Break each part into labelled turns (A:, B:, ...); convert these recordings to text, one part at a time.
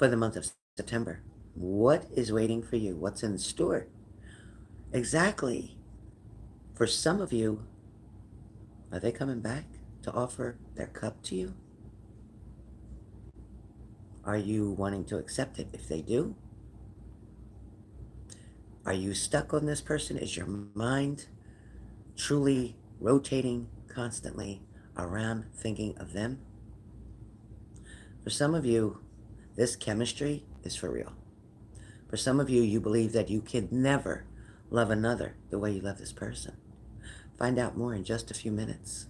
A: for the month of September. What is waiting for you? What's in store? Exactly. For some of you, are they coming back to offer their cup to you? Are you wanting to accept it? If they do, are you stuck on this person? Is your mind truly rotating constantly around thinking of them? For some of you, this chemistry is for real. For some of you, you believe that you can never love another the way you love this person. Find out more in just a few minutes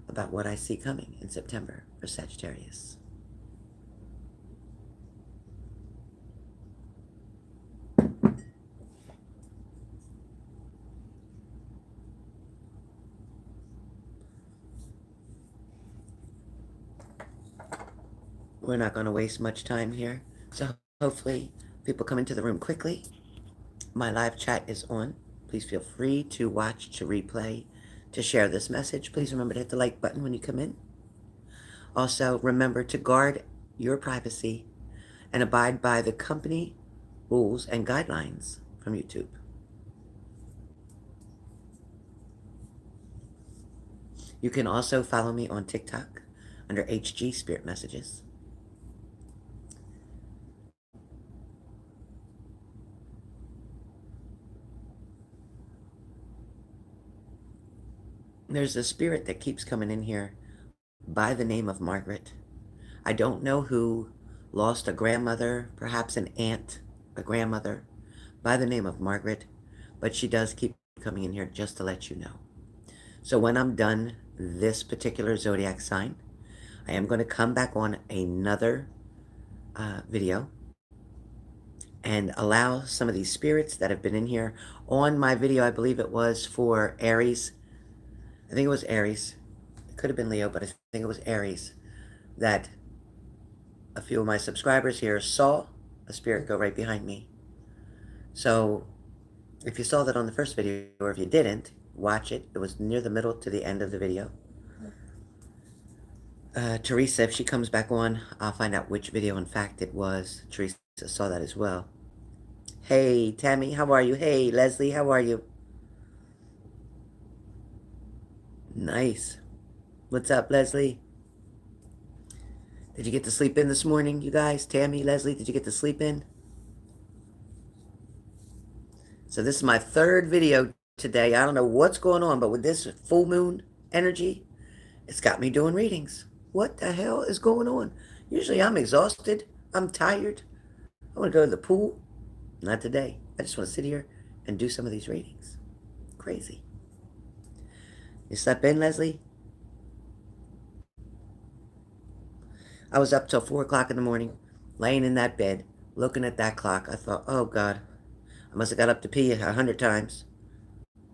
A: about what I see coming in September for Sagittarius. We're not going to waste much time here, so hopefully people come into the room quickly. My live chat is on. Please feel free to watch, to replay, to share this message. Please remember to hit the like button when you come in. Also, remember to guard your privacy and abide by the company rules and guidelines from YouTube. You can also follow me on TikTok under HG Spirit Messages. There's a spirit that keeps coming in here by the name of Margaret. I don't know who lost a grandmother, perhaps an aunt, a grandmother, by the name of Margaret, but she does keep coming in here just to let you know. So when I'm done this particular zodiac sign, I am going to come back on another video and allow some of these spirits that have been in here on my video. I believe it was for Aries. I think it was Aries. It could have been Leo, but I think it was Aries, that a few of my subscribers here saw a spirit go right behind me. So if you saw that on the first video, or if you didn't, watch it. It was near the middle to the end of the video. Teresa, if she comes back on, I'll find out which video in fact it was. Teresa saw that as well. Hey, Tammy, how are you? Hey, Leslie, how are you? Nice. What's up, Leslie? Did you get to sleep in this morning, you guys? Tammy, Leslie, did you get to sleep in? So this is my third video today. I don't know what's going on, but with this full moon energy, it's got me doing readings. What the hell is going on? Usually I'm exhausted. I'm tired. I want to go to the pool. Not today. I just want to sit here and do some of these readings. Crazy. You slept in, Leslie? I was up till 4 o'clock in the morning, laying in that bed, looking at that clock. I thought, oh God, I must have got up to pee 100 times.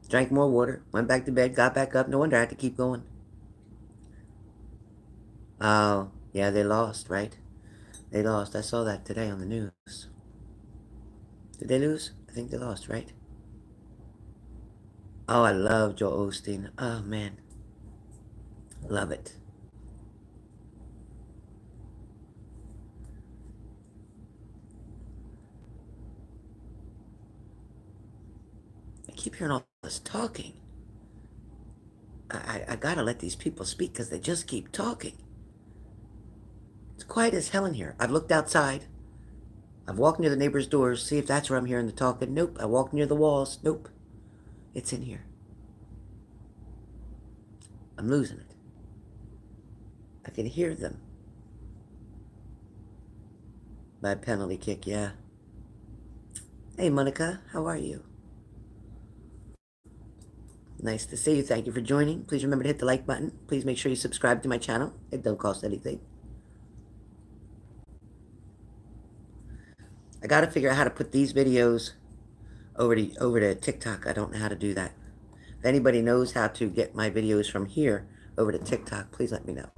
A: Drank more water, went back to bed, got back up. No wonder I had to keep going. Oh, yeah, they lost, right? They lost. I saw that today on the news. Did they lose? I think they lost, right? Oh, I love Joel Osteen. Oh, man. Love it. I keep hearing all this talking. I gotta let these people speak because they just keep talking. It's quiet as hell in here. I've looked outside. I've walked near the neighbor's doors, see if that's where I'm hearing the talking. Nope. I walked near the walls. Nope. It's in here. I'm losing it. I can hear them. By penalty kick, yeah. Hey, Monica, how are you? Nice to see you. Thank you for joining. Please remember to hit the like button. Please make sure you subscribe to my channel. It don't cost anything. I got to figure out how to put these videos over to TikTok. I don't know how to do that. If anybody knows how to get my videos from here over to TikTok, please let me know.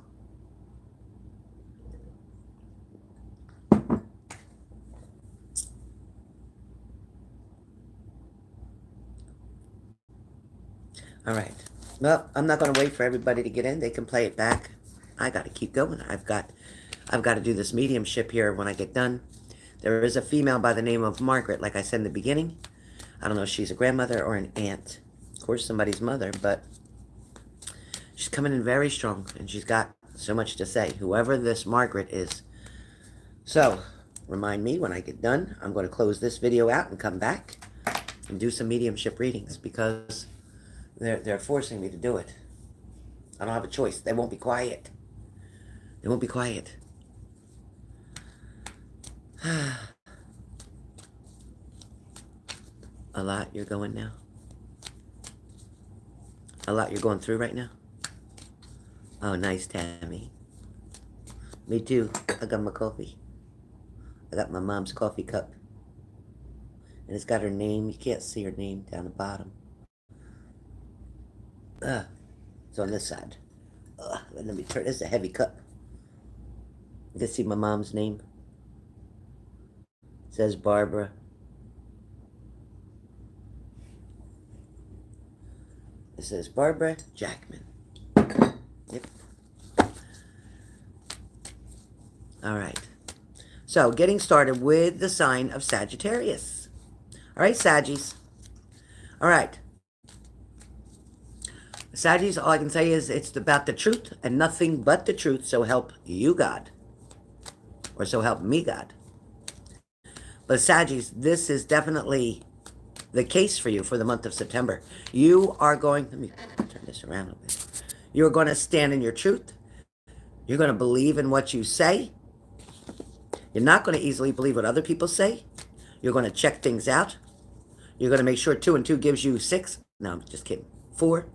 A: All right. Well, I'm not going to wait for everybody to get in. They can play it back. I got to keep going. I've got I've got to do this mediumship here when I get done. There is a female by the name of Margaret, like I said in the beginning. I don't know if she's a grandmother or an aunt. Of course, somebody's mother, but she's coming in very strong, and she's got so much to say, whoever this Margaret is. So, remind me when I get done. I'm going to close this video out and come back and do some mediumship readings because they're forcing me to do it. I don't have a choice. They won't be quiet. They won't be quiet. A lot you're going now? A lot you're going through right now? Oh, nice, Tammy. Me too. I got my coffee. I got my mom's coffee cup. And it's got her name. You can't see her name down the bottom. It's on this side. Let me turn. This is a heavy cup. You can see my mom's name. It says Barbara. It says Barbara Jackman. Yep. All right. So, getting started with the sign of Sagittarius. All right, Saggies. All right. Saggies, all I can say is it's about the truth and nothing but the truth, so help you God. Or so help me God. But Saggies, this is definitely the case for you for the month of September. You are going, let me turn this around a little bit. You're going to stand in your truth. You're going to believe in what you say. You're not going to easily believe what other people say. You're going to check things out. You're going to make sure 2 and 2 gives you 6. No, I'm just kidding. 4.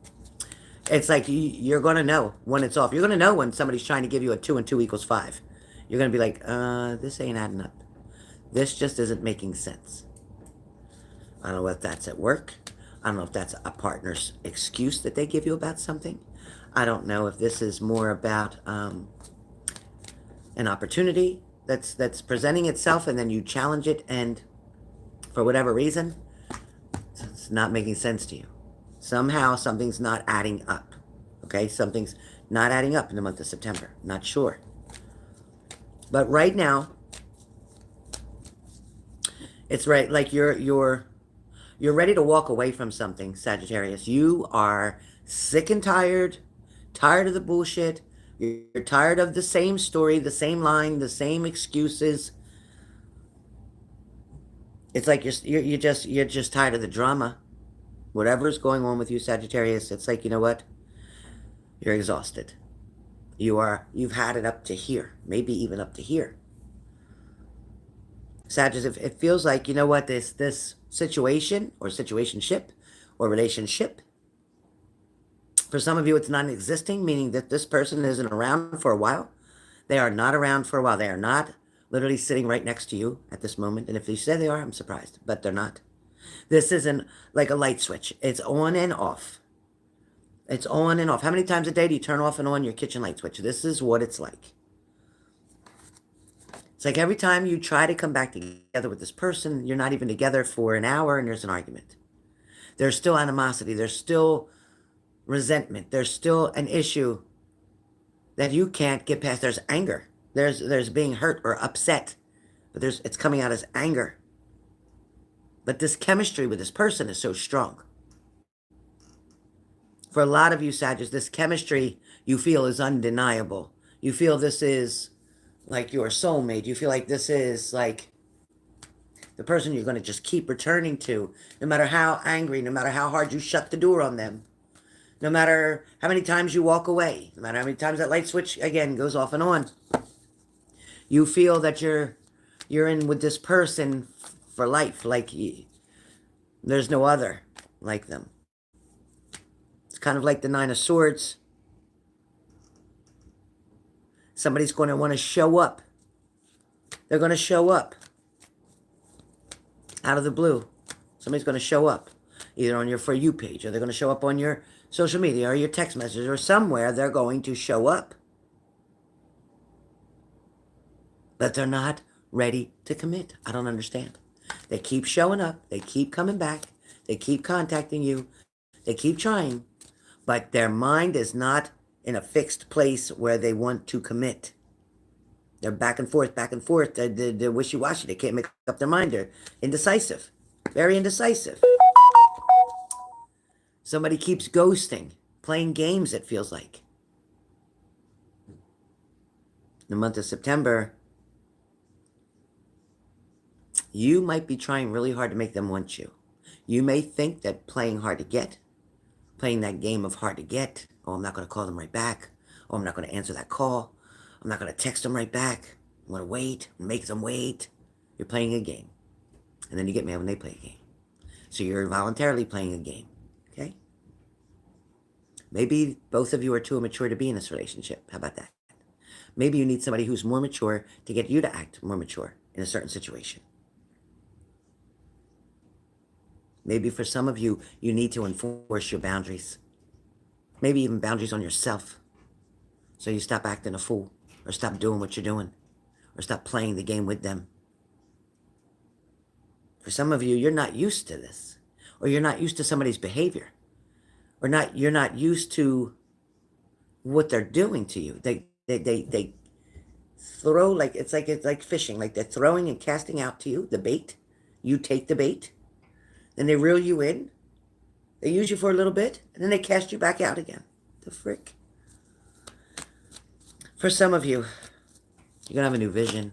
A: It's like you're going to know when it's off. You're going to know when somebody's trying to give you a 2 and 2 equals 5. You're going to be like, this ain't adding up. This just isn't making sense. I don't know if that's at work. I don't know if that's a partner's excuse that they give you about something. I don't know if this is more about an opportunity that's presenting itself and then you challenge it and for whatever reason, it's not making sense to you. Somehow something's not adding up. Okay? Something's not adding up in the month of September. Not sure. But right now, it's right like you're ready to walk away from something, Sagittarius. You are sick and tired of the bullshit. You're tired of the same story, the same line, the same excuses. It's like you're just tired of the drama. Whatever's going on with you, Sagittarius, it's like, you know what? You're exhausted. You've had it up to here, maybe even up to here. Sagittarius, it feels like, you know what, this situation or situationship or relationship, for some of you it's non-existing, meaning that this person isn't around for a while. They are not around for a while. They are not literally sitting right next to you at this moment. And if they say they are, I'm surprised, but they're not. This isn't like a light switch. It's on and off. It's on and off. How many times a day do you turn off and on your kitchen light switch? This is what it's like. It's like every time you try to come back together with this person, you're not even together for an hour and there's an argument. There's still animosity. There's still resentment. There's still an issue that you can't get past. There's anger. There's being hurt or upset, but it's coming out as anger. But this chemistry with this person is so strong. For a lot of you, Sagittarius, this chemistry you feel is undeniable. You feel this is like your soulmate. You feel like this is like the person you're going to just keep returning to, no matter how angry, no matter how hard you shut the door on them, no matter how many times you walk away, no matter how many times that light switch, again, goes off and on. You feel that you're in with this person for life, like there's no other like them. It's kind of like the 9 of Swords. Somebody's going to want to show up. They're going to show up out of the blue. Somebody's going to show up either on your For You page, or they're going to show up on your social media or your text messages, or somewhere they're going to show up. But they're not ready to commit. I don't understand. They keep showing up. They keep coming back. They keep contacting you. They keep trying. But their mind is not in a fixed place where they want to commit. They're back and forth, back and forth. They're wishy-washy. They can't make up their mind. They're indecisive, very indecisive. Somebody keeps ghosting, playing games, it feels like. In the month of September, you might be trying really hard to make them want you. You may think that playing hard to get, playing that game of hard to get, oh, I'm not going to call them right back. Oh, I'm not going to answer that call. I'm not going to text them right back. I'm going to wait, make them wait. You're playing a game. And then you get mad when they play a game. So you're voluntarily playing a game, okay? Maybe both of you are too immature to be in this relationship. How about that? Maybe you need somebody who's more mature to get you to act more mature in a certain situation. Maybe for some of you, you need to enforce your boundaries. Maybe even boundaries on yourself. So you stop acting a fool, or stop doing what you're doing, or stop playing the game with them. For some of you, you're not used to this, or you're not used to somebody's behavior, or you're not used to what they're doing to you. They throw, like it's like fishing, like they're throwing and casting out to you the bait. You take the bait, then they reel you in. They use you for a little bit, and then they cast you back out again. The frick. For some of you, you're going to have a new vision.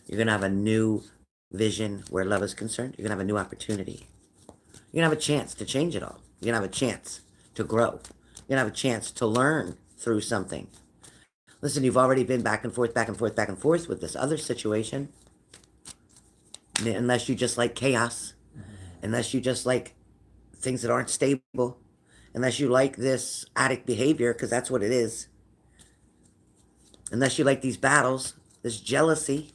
A: You're going to have a new vision where love is concerned. You're going to have a new opportunity. You're going to have a chance to change it all. You're going to have a chance to grow. You're going to have a chance to learn through something. Listen, you've already been back and forth, back and forth, back and forth with this other situation. Unless you just like chaos. Unless you just like things that aren't stable. Unless you like this addict behavior, because that's what it is. Unless you like these battles, this jealousy.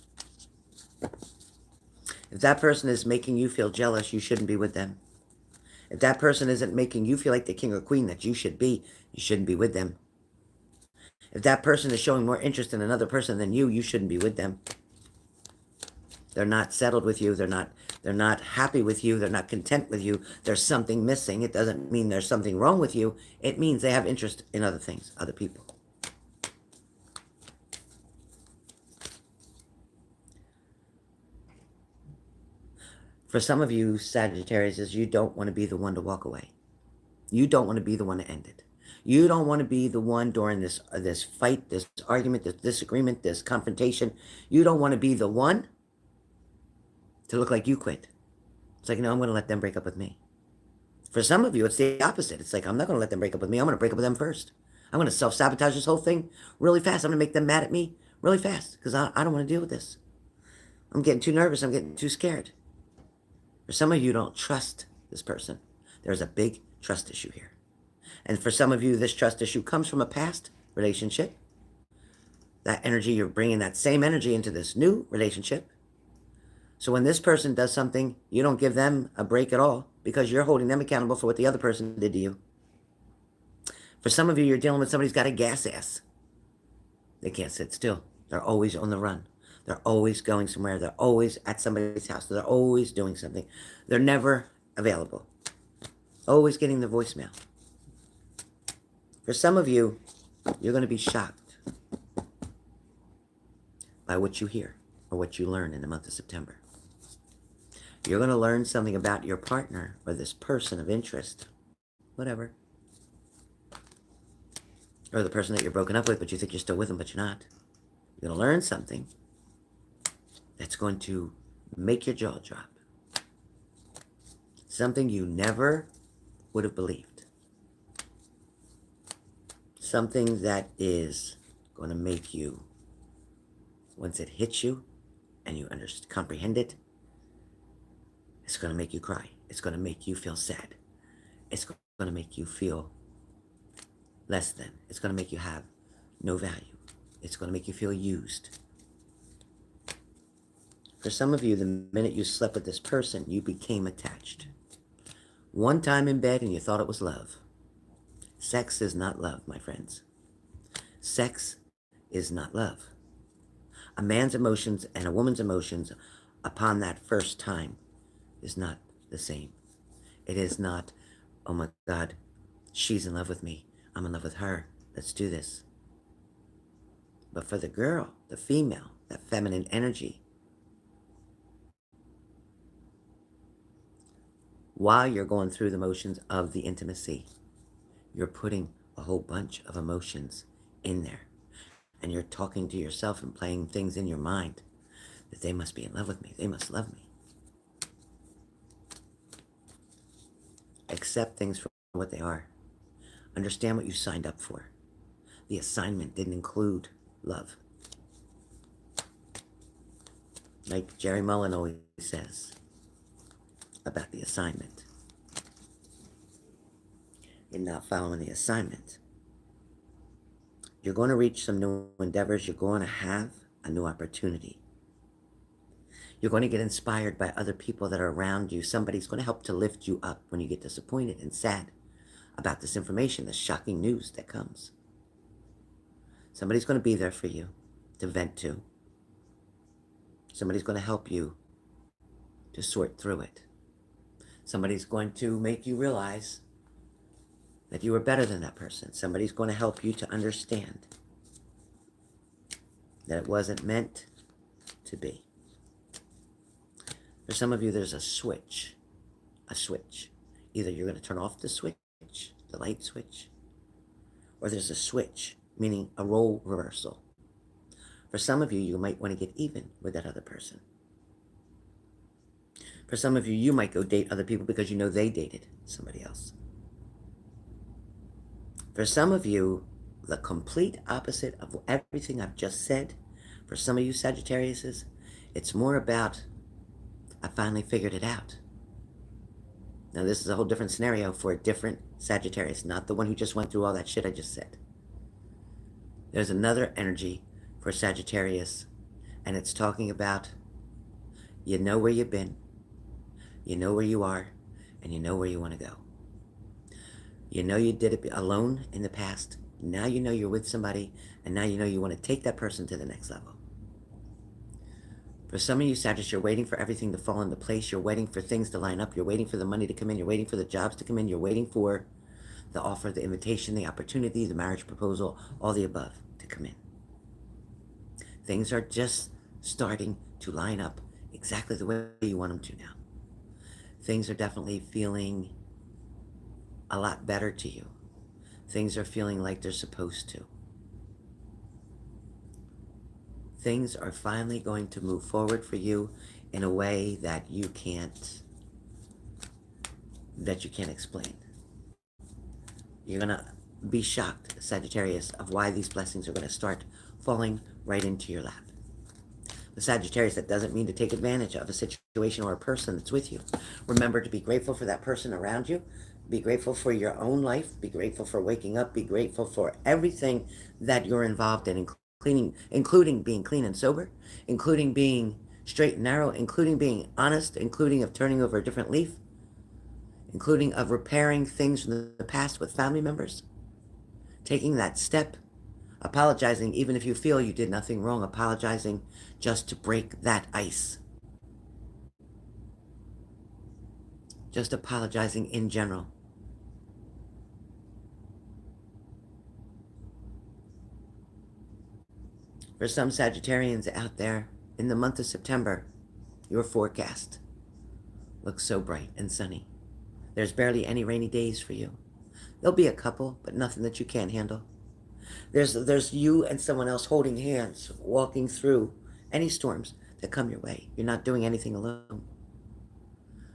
A: If that person is making you feel jealous, you shouldn't be with them. If that person isn't making you feel like the king or queen that you should be, you shouldn't be with them. If that person is showing more interest in another person than you shouldn't be with them. They're not settled with you. They're not happy with you. They're not content with you. There's something missing. It doesn't mean there's something wrong with you. It means they have interest in other things, other people. For some of you, Sagittarius, is you don't want to be the one to walk away. You don't want to be the one to end it. You don't want to be the one during this fight, this argument, this disagreement, this confrontation. You don't want to be the one to look like you quit. It's like, no, I'm going to let them break up with me. For some of you, it's the opposite. It's like, I'm not going to let them break up with me. I'm going to break up with them first. I'm going to self-sabotage this whole thing really fast. I'm going to make them mad at me really fast because I don't want to deal with this. I'm getting too nervous. I'm getting too scared. For some of you, don't trust this person. There's a big trust issue here. And for some of you, this trust issue comes from a past relationship. That energy, you're bringing that same energy into this new relationship. So when this person does something, you don't give them a break at all because you're holding them accountable for what the other person did to you. For some of you, you're dealing with somebody who's got a gas ass. They can't sit still. They're always on the run. They're always going somewhere. They're always at somebody's house. They're always doing something. They're never available. Always getting the voicemail. For some of you, you're going to be shocked by what you hear or what you learn in the month of September. You're going to learn something about your partner or this person of interest, whatever. Or the person that you're broken up with, but you think you're still with them, but you're not. You're going to learn something that's going to make your jaw drop. Something you never would have believed. Something that is going to make you, once it hits you and you comprehend it, it's going to make you cry. It's going to make you feel sad. It's going to make you feel less than. It's going to make you have no value. It's going to make you feel used. For some of you, the minute you slept with this person, you became attached. One time in bed and you thought it was love. Sex is not love, my friends. Sex is not love. A man's emotions and a woman's emotions upon that first time is not the same. It is not, oh my God, she's in love with me. I'm in love with her. Let's do this. But for the girl, the female, that feminine energy, while you're going through the motions of the intimacy, you're putting a whole bunch of emotions in there. And you're talking to yourself and playing things in your mind that they must be in love with me. They must love me. Accept things for what they are. Understand what you signed up for. The assignment didn't include love. Like Jerry Mullen always says about the assignment. You're not following the assignment. You're going to reach some new endeavors. You're going to have a new opportunity. You're going to get inspired by other people that are around you. Somebody's going to help to lift you up when you get disappointed and sad about this information, this shocking news that comes. Somebody's going to be there for you to vent to. Somebody's going to help you to sort through it. Somebody's going to make you realize that you are better than that person. Somebody's going to help you to understand that it wasn't meant to be. For some of you, there's a switch. Either you're going to turn off the switch, the light switch, or there's a switch, meaning a role reversal. For some of you, you might want to get even with that other person. For some of you, you might go date other people because you know they dated somebody else. For some of you, the complete opposite of everything I've just said, for some of you Sagittariuses, it's more about, I finally figured it out. Now this is a whole different scenario for a different Sagittarius, not the one who just went through all that shit I just said. There's another energy for Sagittarius, and it's talking about, you know where you've been, you know where you are, and you know where you want to go. You know you did it alone in the past. Now you know you're with somebody, and now you know you want to take that person to the next level. For some of you Sagittarius, you're waiting for everything to fall into place. You're waiting for things to line up. You're waiting for the money to come in. You're waiting for the jobs to come in. You're waiting for the offer, the invitation, the opportunity, the marriage proposal, all the above to come in. Things are just starting to line up exactly the way you want them to now. Things are definitely feeling a lot better to you. Things are feeling like they're supposed to. Things are finally going to move forward for you in a way that you can't explain. You're going to be shocked, Sagittarius, of why these blessings are going to start falling right into your lap. The Sagittarius, that doesn't mean to take advantage of a situation or a person that's with you. Remember to be grateful for that person around you. Be grateful for your own life. Be grateful for waking up. Be grateful for everything that you're involved in, including being clean and sober, including being straight and narrow, including being honest, including of turning over a different leaf, including of repairing things from the past with family members, taking that step, apologizing even if you feel you did nothing wrong, apologizing just to break that ice. Just apologizing in general. For some Sagittarians out there, in the month of September, your forecast looks so bright and sunny. There's barely any rainy days for you. There'll be a couple, but nothing that you can't handle. There's you and someone else holding hands, walking through any storms that come your way. You're not doing anything alone.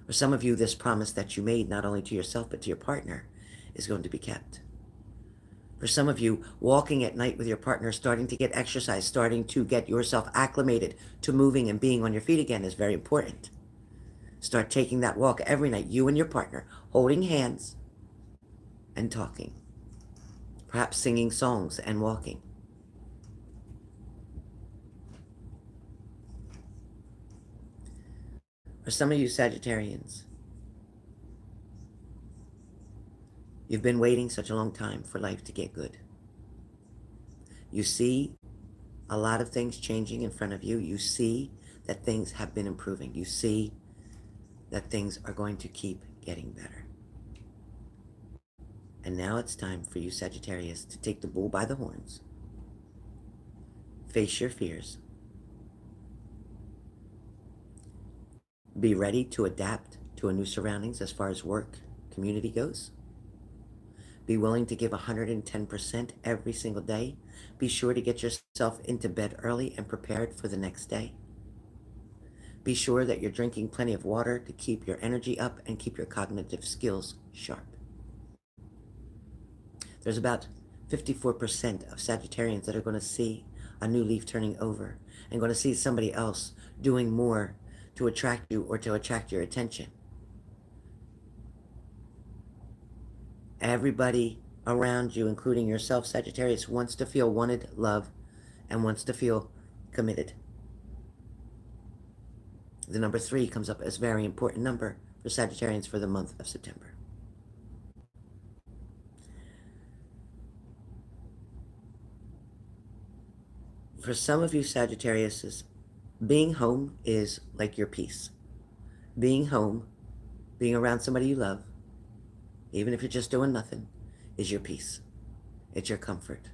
A: For some of you, this promise that you made not only to yourself but to your partner is going to be kept. For some of you, walking at night with your partner, starting to get exercise, starting to get yourself acclimated to moving and being on your feet again is very important. Start taking that walk every night, you and your partner, holding hands and talking. Perhaps singing songs and walking. For some of you Sagittarians, you've been waiting such a long time for life to get good. You see a lot of things changing in front of you. You see that things have been improving. You see that things are going to keep getting better. And now it's time for you Sagittarius to take the bull by the horns Face your fears. Be ready to adapt to a new surroundings as far as work, community goes. Be willing to give 110% every single day. Be sure to get yourself into bed early and prepared for the next day. Be sure that you're drinking plenty of water to keep your energy up and keep your cognitive skills sharp. There's about 54% of Sagittarians that are going to see a new leaf turning over and going to see somebody else doing more to attract you or to attract your attention. Everybody around you, including yourself, Sagittarius, wants to feel wanted, loved, and wants to feel committed. The number 3 comes up as a very important number for Sagittarians for the month of September. For some of you Sagittariuses, being home is like your peace. Being home, being around somebody you love, even if you're just doing nothing, is your peace. It's your comfort.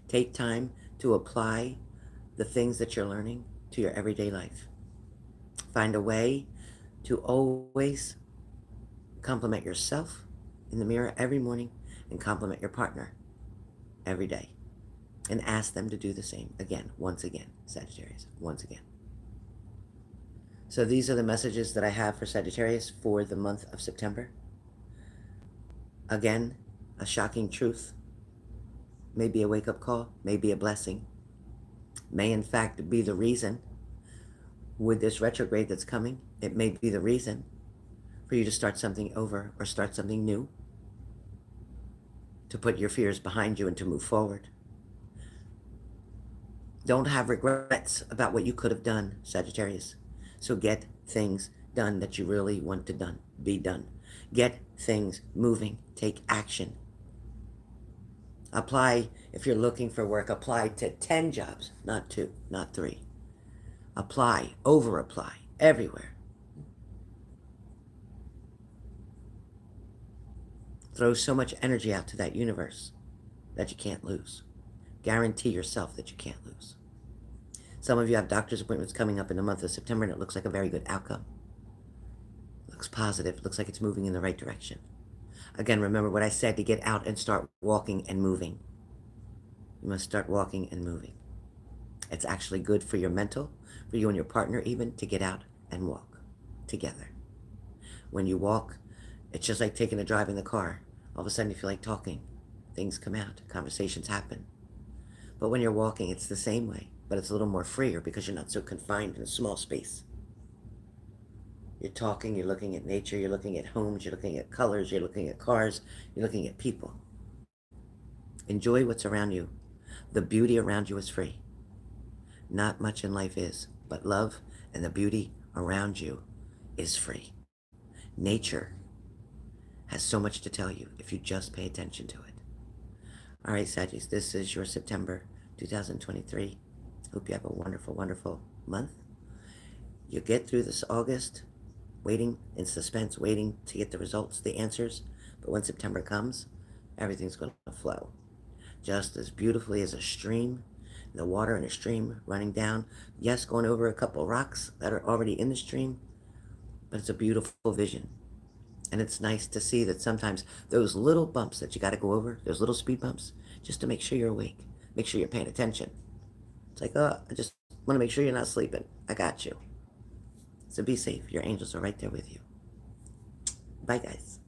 A: Take time to apply the things that you're learning to your everyday life. Find a way to always compliment yourself in the mirror every morning and compliment your partner every day. And ask them to do the same again, once again, Sagittarius, once again. So these are the messages that I have for Sagittarius for the month of September. Again, a shocking truth. Maybe a wake-up call, maybe a blessing. May in fact be the reason with this retrograde that's coming. It may be the reason for you to start something over or start something new, to put your fears behind you and to move forward. Don't have regrets about what you could have done, Sagittarius. So get things done that you really want to be done. Get things moving. Take action. Apply, if you're looking for work, apply to 10 jobs, not 2, not 3. Apply, over-apply, everywhere. Throw so much energy out to that universe that you can't lose. Guarantee yourself that you can't lose. Some of you have doctor's appointments coming up in the month of September, and it looks like a very good outcome. It looks positive. It looks like it's moving in the right direction. Again, remember what I said, to get out and start walking and moving. You must start walking and moving. It's actually good for your mental, for you and your partner even, to get out and walk together. When you walk, it's just like taking a drive in the car. All of a sudden you feel like talking. Things come out. Conversations happen. But when you're walking, it's the same way, but it's a little more freer because you're not so confined in a small space. You're talking, you're looking at nature, you're looking at homes, you're looking at colors, you're looking at cars, you're looking at people. Enjoy what's around you. The beauty around you is free. Not much in life is, but love and the beauty around you is free. Nature has so much to tell you if you just pay attention to it. All right, Saggies, this is your September 2023. Hope you have a wonderful, wonderful month. You get through this August, waiting in suspense, waiting to get the results, the answers. But when September comes, everything's going to flow. Just as beautifully as a stream, the water in a stream running down. Yes, going over a couple rocks that are already in the stream, but it's a beautiful vision. And it's nice to see that sometimes those little bumps that you got to go over, those little speed bumps, just to make sure you're awake, make sure you're paying attention. It's like, oh, I just want to make sure you're not sleeping. I got you. So be safe. Your angels are right there with you. Bye, guys.